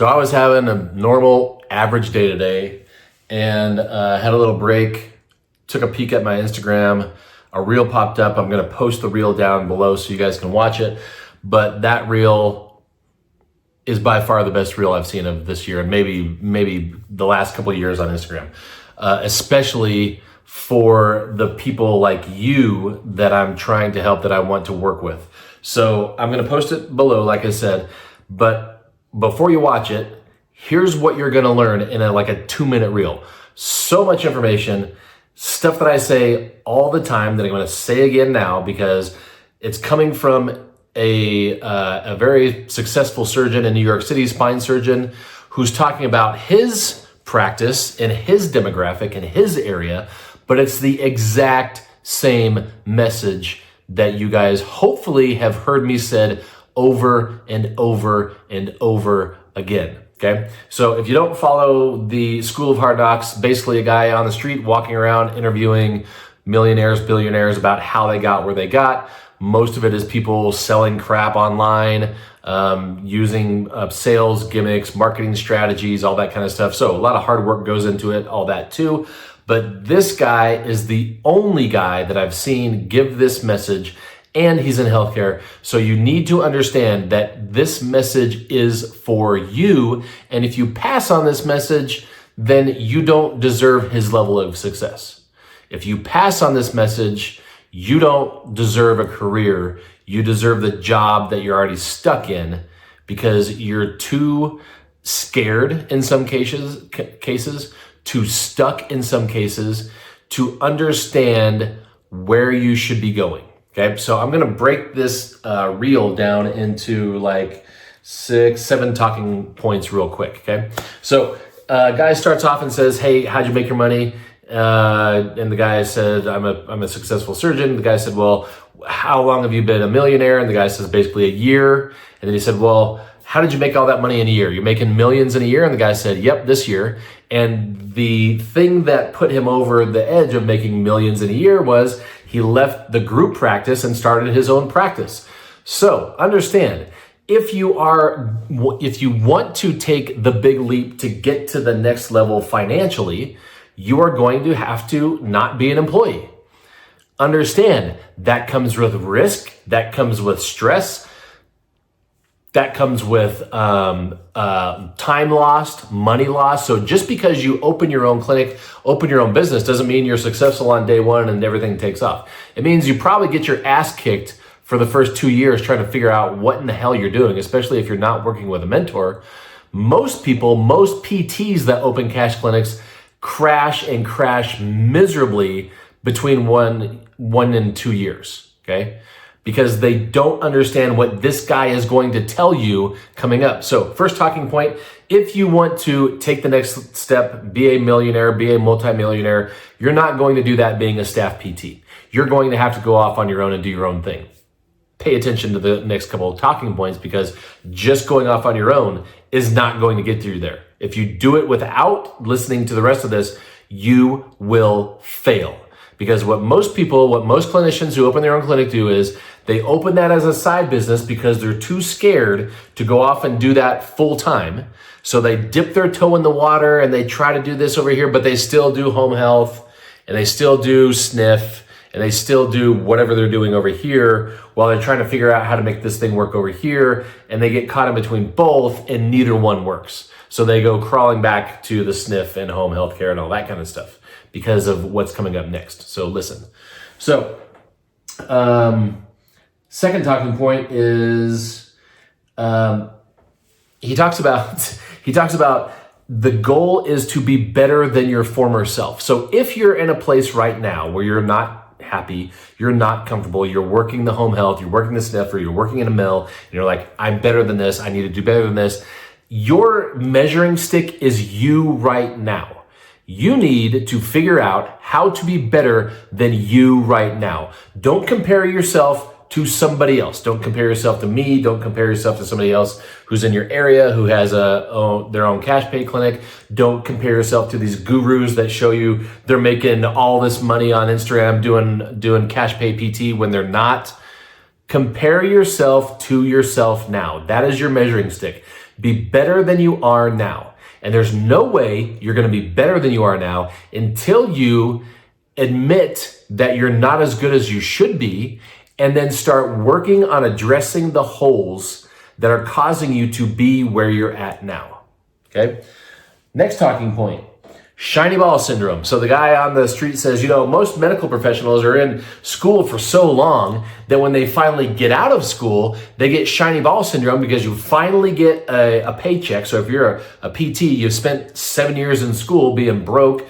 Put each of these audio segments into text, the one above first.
So I was having a normal average day today and had a little break, took a peek at my Instagram, a reel popped up. I'm gonna post the reel down below so you guys can watch it. But that reel is by far the best reel I've seen of this year, and maybe the last couple of years on Instagram, especially for the people like you that I'm trying to help, that I want to work with. So I'm gonna post it below, like I said, but before you watch it, here's what you're gonna learn in like a 2-minute reel. So much information, stuff that I say all the time that I'm gonna say again now because it's coming from a very successful surgeon in New York City, spine surgeon, who's talking about his practice and his demographic in his area, but it's the exact same message that you guys hopefully have heard me said over and over and over again, okay? So if you don't follow the School of Hard Knocks, basically a guy on the street walking around interviewing millionaires, billionaires about how they got where they got. Most of it is people selling crap online, using sales gimmicks, marketing strategies, all that kind of stuff. So a lot of hard work goes into it, all that too. But this guy is the only guy that I've seen give this message, and he's in healthcare. So you need to understand that this message is for you. And if you pass on this message, then you don't deserve his level of success. If you pass on this message, you don't deserve a career. You deserve the job that you're already stuck in because you're too scared in some cases, too stuck in some cases to understand where you should be going. Okay, so I'm gonna break this reel down into like 6-7 talking points real quick, okay? So guy starts off and says, hey, how'd you make your money? And the guy said, I'm a successful surgeon. The guy said, well, how long have you been a millionaire? And the guy says, basically a year. And then he said, well, how did you make all that money in a year? You're making millions in a year? And the guy said, yep, this year. And the thing that put him over the edge of making millions in a year was he left the group practice and started his own practice. So understand, if you want to take the big leap to get to the next level financially, you are going to have to not be an employee. Understand, that comes with risk, that comes with stress, that comes with time lost, money lost. So just because you open your own clinic, open your own business, doesn't mean you're successful on day one and everything takes off. It means you probably get your ass kicked for the first 2 years trying to figure out what in the hell you're doing, especially if you're not working with a mentor. Most people, most PTs that open cash clinics crash miserably between one and 2 years, okay? Because they don't understand what this guy is going to tell you coming up. So first talking point, if you want to take the next step, be a millionaire, be a multimillionaire, you're not going to do that being a staff PT. You're going to have to go off on your own and do your own thing. Pay attention to the next couple of talking points because just going off on your own is not going to get you there. If you do it without listening to the rest of this, you will fail. Because what most clinicians who open their own clinic do is they open that as a side business because they're too scared to go off and do that full time. So they dip their toe in the water and they try to do this over here, but they still do home health and they still do sniff and they still do whatever they're doing over here while they're trying to figure out how to make this thing work over here. And they get caught in between both and neither one works. So they go crawling back to the sniff and home health care and all that kind of stuff because of what's coming up next. So listen. So, second talking point is he talks about the goal is to be better than your former self. So if you're in a place right now where you're not happy, you're not comfortable, you're working the home health, you're working the sniff, or you're working in a mill, and you're like, I'm better than this, I need to do better than this. Your measuring stick is you right now. You need to figure out how to be better than you right now. Don't compare yourself to somebody else. Don't compare yourself to me. Don't compare yourself to somebody else who's in your area, who has their own cash pay clinic. Don't compare yourself to these gurus that show you they're making all this money on Instagram doing cash pay PT when they're not. Compare yourself to yourself now. That is your measuring stick. Be better than you are now. And there's no way you're going to be better than you are now until you admit that you're not as good as you should be, and then start working on addressing the holes that are causing you to be where you're at now. Okay? Next talking point. Shiny ball syndrome. So the guy on the street says, most medical professionals are in school for so long that when they finally get out of school, they get shiny ball syndrome because you finally get a paycheck. So if you're a PT, you've spent 7 years in school being broke,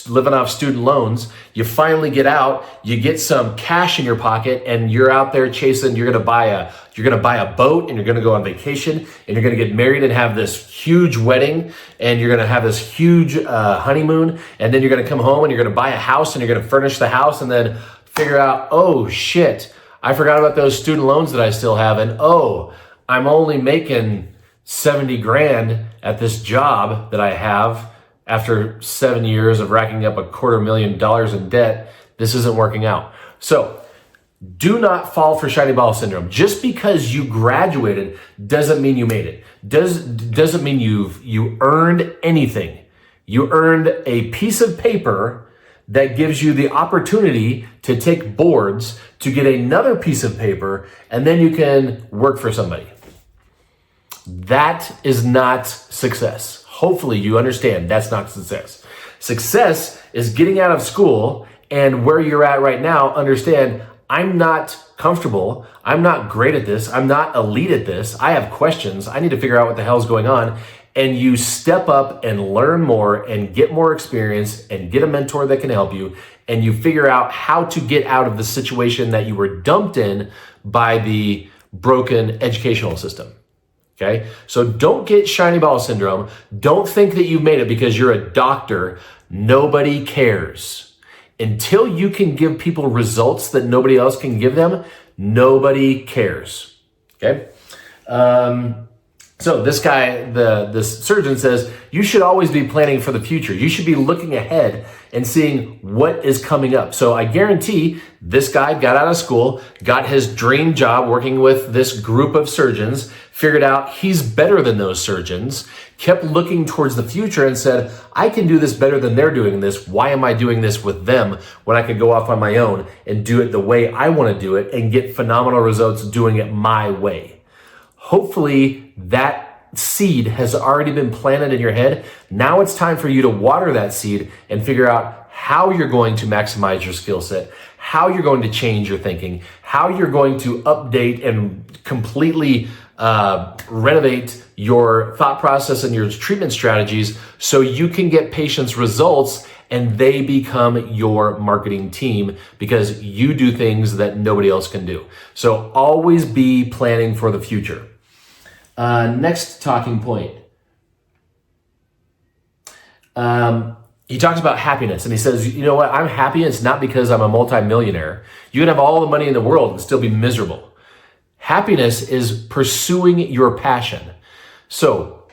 living off student loans. You finally get out, you get some cash in your pocket, and you're out there chasing. You're gonna buy a boat, and you're gonna go on vacation, and you're gonna get married and have this huge wedding, and you're gonna have this huge honeymoon, and then you're gonna come home and you're gonna buy a house, and you're gonna furnish the house, and then figure out, oh shit, I forgot about those student loans that I still have, and oh, I'm only making 70 grand at this job that I have. After 7 years of racking up $250,000 in debt, this isn't working out. So do not fall for shiny ball syndrome. Just because you graduated doesn't mean you made it. Doesn't mean you earned anything. You earned a piece of paper that gives you the opportunity to take boards, to get another piece of paper, and then you can work for somebody. That is not success. Hopefully you understand that's not success. Success is getting out of school, and where you're at right now, understand I'm not comfortable. I'm not great at this. I'm not elite at this. I have questions. I need to figure out what the hell's going on. And you step up and learn more and get more experience and get a mentor that can help you. And you figure out how to get out of the situation that you were dumped in by the broken educational system. Okay, so don't get shiny ball syndrome. Don't think that you've made it because you're a doctor. Nobody cares. Until you can give people results that nobody else can give them, nobody cares. Okay? So this guy, this surgeon says, you should always be planning for the future. You should be looking ahead and seeing what is coming up. So I guarantee this guy got out of school, got his dream job working with this group of surgeons, figured out he's better than those surgeons, kept looking towards the future and said, I can do this better than they're doing this. Why am I doing this with them when I could go off on my own and do it the way I want to do it and get phenomenal results doing it my way? Hopefully that seed has already been planted in your head. Now it's time for you to water that seed and figure out how you're going to maximize your skill set, how you're going to change your thinking, how you're going to update and completely renovate your thought process and your treatment strategies so you can get patients results and they become your marketing team because you do things that nobody else can do. So always be planning for the future. Next talking point. He talks about happiness and he says, you know what? I'm happy. It's not because I'm a multimillionaire. You can have all the money in the world and still be miserable. Happiness is pursuing your passion. So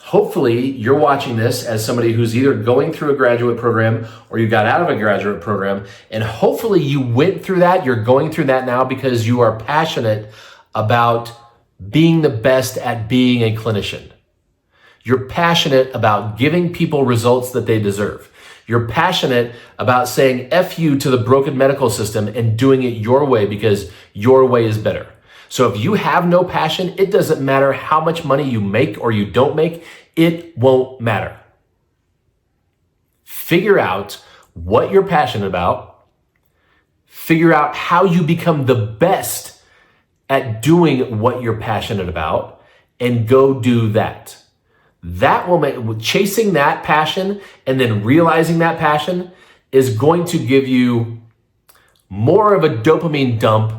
hopefully you're watching this as somebody who's either going through a graduate program or you got out of a graduate program. And hopefully you went through that. You're going through that now because you are passionate about being the best at being a clinician. You're passionate about giving people results that they deserve. You're passionate about saying F you to the broken medical system and doing it your way because your way is better. So if you have no passion, it doesn't matter how much money you make or you don't make, it won't matter. Figure out what you're passionate about. Figure out how you become the best at doing what you're passionate about and go do that. That will make, chasing that passion and then realizing that passion is going to give you more of a dopamine dump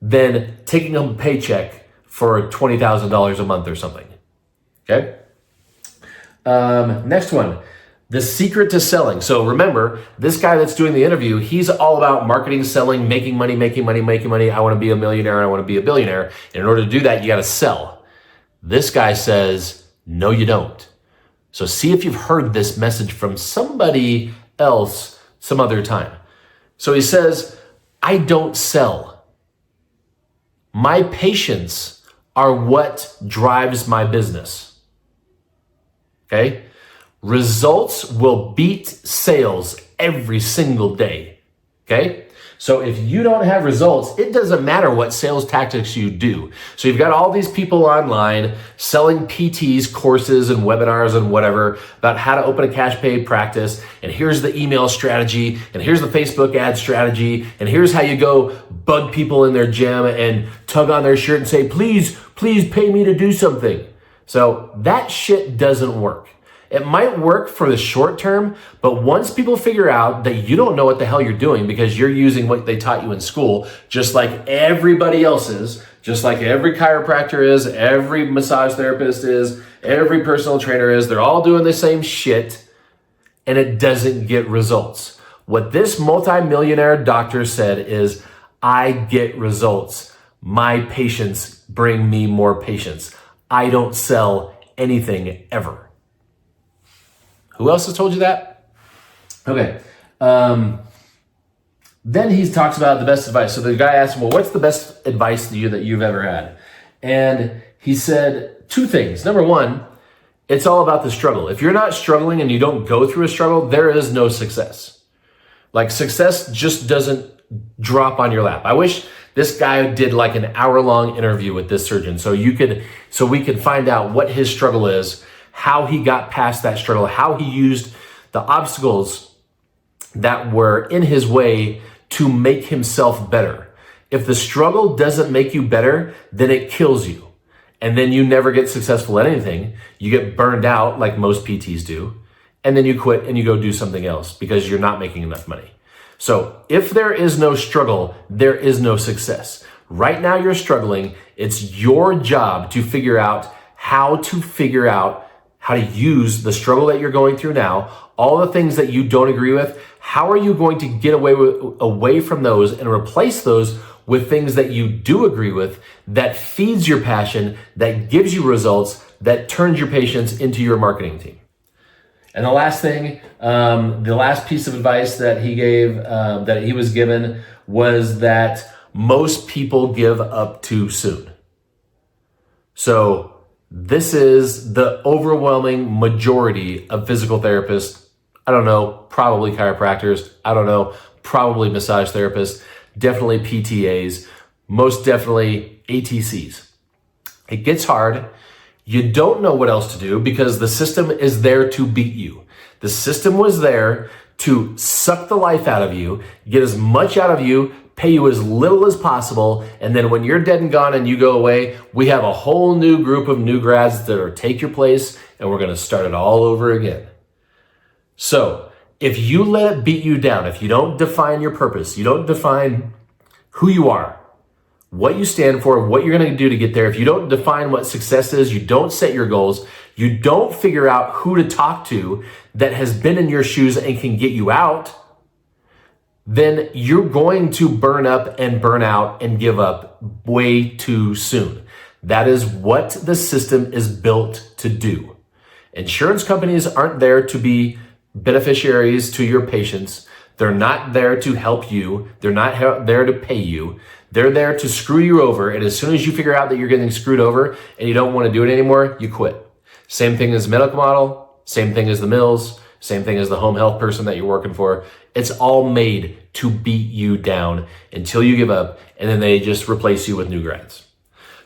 than taking a paycheck for $20,000 a month or something. Okay? Next one, the secret to selling. So remember, this guy that's doing the interview, he's all about marketing, selling, making money. I want to be a millionaire. I want to be a billionaire. And in order to do that, you got to sell. This guy says, no, you don't. So see if you've heard this message from somebody else some other time. So he says, I don't sell. My patients are what drives my business. okay? Results will beat sales every single day, okay? So if you don't have results, it doesn't matter what sales tactics you do. So you've got all these people online selling PTs, courses, and webinars and whatever about how to open a cash pay practice. And here's the email strategy. And here's the Facebook ad strategy. And here's how you go bug people in their gym and tug on their shirt and say, please pay me to do something. So that shit doesn't work. It might work for the short term, but once people figure out that you don't know what the hell you're doing because you're using what they taught you in school, just like everybody else is, just like every chiropractor is, every massage therapist is, every personal trainer is, they're all doing the same shit and it doesn't get results. What this multimillionaire doctor said is, I get results. My patients bring me more patients. I don't sell anything ever. Who else has told you that? Okay. Then he talks about the best advice. So the guy asked him, well, what's the best advice that you've ever had? And he said two things. Number one, it's all about the struggle. If you're not struggling and you don't go through a struggle, there is no success. Like success just doesn't drop on your lap. I wish this guy did like an hour-long interview with this surgeon so we could find out what his struggle is, how he got past that struggle, how he used the obstacles that were in his way to make himself better. If the struggle doesn't make you better, then it kills you. And then you never get successful at anything. You get burned out like most PTs do. And then you quit and you go do something else because you're not making enough money. So if there is no struggle, there is no success. Right now you're struggling. It's your job to figure out how to use the struggle that you're going through now, all the things that you don't agree with. How are you going to get away from those and replace those with things that you do agree with, that feeds your passion, that gives you results, that turns your patients into your marketing team? And the last thing, the last piece of advice that he gave, that he was given, was that most people give up too soon. So this is the overwhelming majority of physical therapists. I don't know, probably chiropractors. I don't know, probably massage therapists, definitely PTAs, most definitely ATCs. It gets hard. You don't know what else to do because the system is there to beat you. The system was there to suck the life out of you, get as much out of you, pay you as little as possible, and then when you're dead and gone and you go away, we have a whole new group of new grads that are take your place, and we're gonna start it all over again. So if you let it beat you down, if you don't define your purpose, you don't define who you are, what you stand for, what you're gonna do to get there, if you don't define what success is, you don't set your goals, you don't figure out who to talk to that has been in your shoes and can get you out, then you're going to burn up and burn out and give up way too soon. That is what the system is built to do. Insurance companies aren't there to be beneficiaries to your patients. They're not there to help you. They're not there to pay you. They're there to screw you over. And as soon as you figure out that you're getting screwed over and you don't want to do it anymore, you quit. Same thing as the medical model, same thing as the mills, same thing as the home health person that you're working for. It's all made to beat you down until you give up, and then they just replace you with new grads.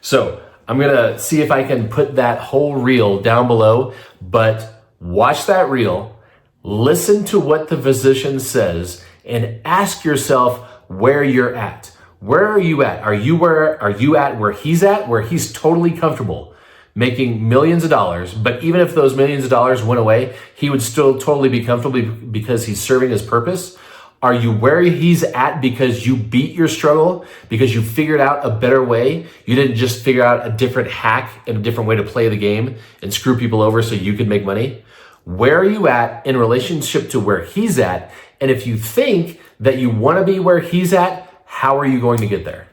So I'm gonna see if I can put that whole reel down below, but watch that reel, listen to what the physician says, and ask yourself where you're at. Where are you at? Are you at where he's at, where he's totally comfortable making millions of dollars, but even if those millions of dollars went away, he would still totally be comfortable because he's serving his purpose? Are you where he's at because you beat your struggle, because you figured out a better way? You didn't just figure out a different hack and a different way to play the game and screw people over so you could make money? Where are you at in relationship to where he's at? And if you think that you want to be where he's at, how are you going to get there?